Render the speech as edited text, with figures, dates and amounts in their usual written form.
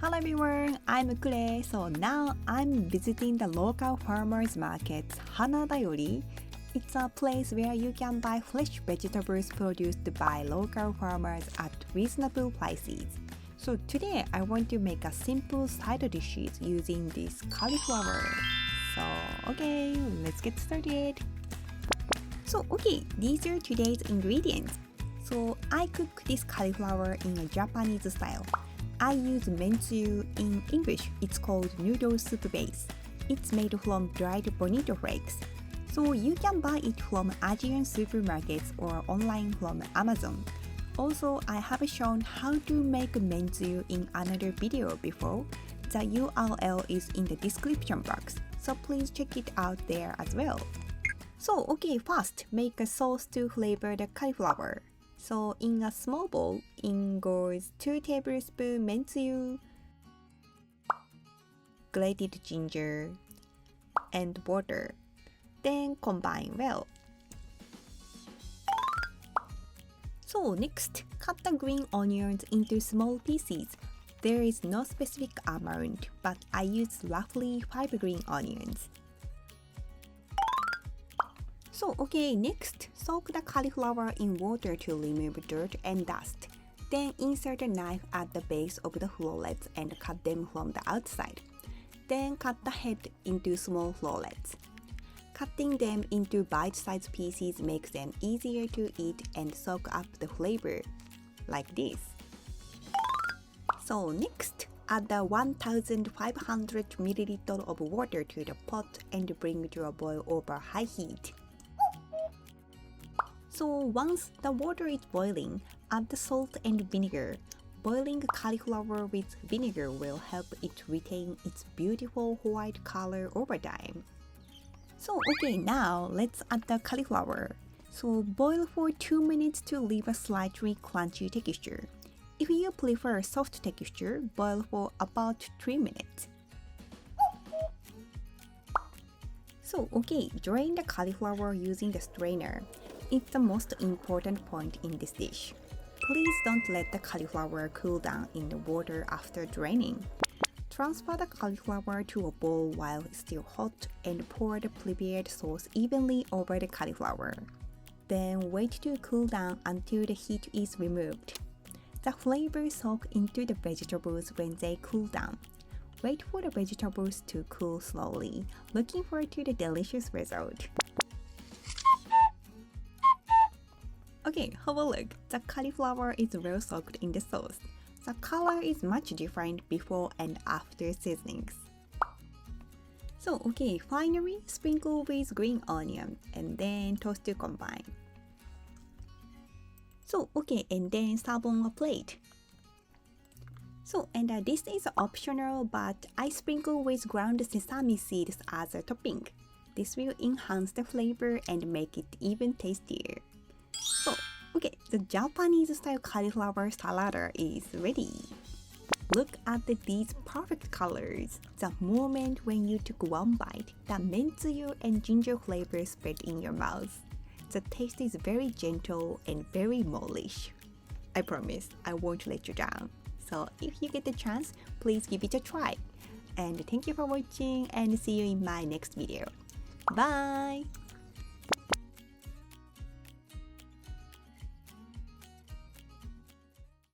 Hello everyone, I'm Kure. So now I'm visiting the local farmers market Hanadayori. It's a place where you can buy fresh vegetables produced by local farmers at reasonable prices. So today I want to make a simple side dishes using this cauliflower. So okay, let's get started. These are today's ingredients. So I cook this cauliflower in a Japanese style. I use mentsu. In English, it's called noodle soup base. It's made from dried bonito flakes. So you can buy it from Asian supermarkets or online from Amazon. Also, I have shown how to make mentsu in another video before. The URL is in the description box, so please check it out there as well. First, make a sauce to flavor the cauliflower. So in a small bowl, in goes 2 tablespoons mentsu, grated ginger, and water. Then combine well. So next, cut the green onions into small pieces. There is no specific amount, but I use roughly 5 green onions. Next, soak the cauliflower in water to remove dirt and dust. Then insert a knife at the base of the florets and cut them from the outside. Then cut the head into small florets. Cutting them into bite-sized pieces makes them easier to eat and soak up the flavor, like this. So next, add the 1500 ml of water to the pot and bring to a boil over high heat. So once the water is boiling, add the salt and vinegar. Boiling cauliflower with vinegar will help it retain its beautiful white color over time. Now let's add the cauliflower. So boil for 2 minutes to leave a slightly crunchy texture. If you prefer soft texture, boil for about 3 minutes. Drain the cauliflower using the strainer. It's the most important point in this dish. Please don't let the cauliflower cool down in the water after draining. Transfer the cauliflower to a bowl while still hot and pour the prepared sauce evenly over the cauliflower. Then wait to cool down until the heat is removed. The flavors soak into the vegetables when they cool down. Wait for the vegetables to cool slowly. Looking forward to the delicious result. Have a look. The cauliflower is well soaked in the sauce. The color is much different before and after seasonings. Finally sprinkle with green onion and then toast to combine. And then serve on a plate. This is optional, but I sprinkle with ground sesame seeds as a topping. This will enhance the flavor and make it even tastier. The Japanese style cauliflower salad is ready. Look at these perfect colors. The moment when you took one bite, the mentsu and ginger flavor spread in your mouth. The taste is very gentle and very mollish. I promise I won't let you down. So if you get the chance, please give it a try. And thank you for watching and see you in my next video. Bye!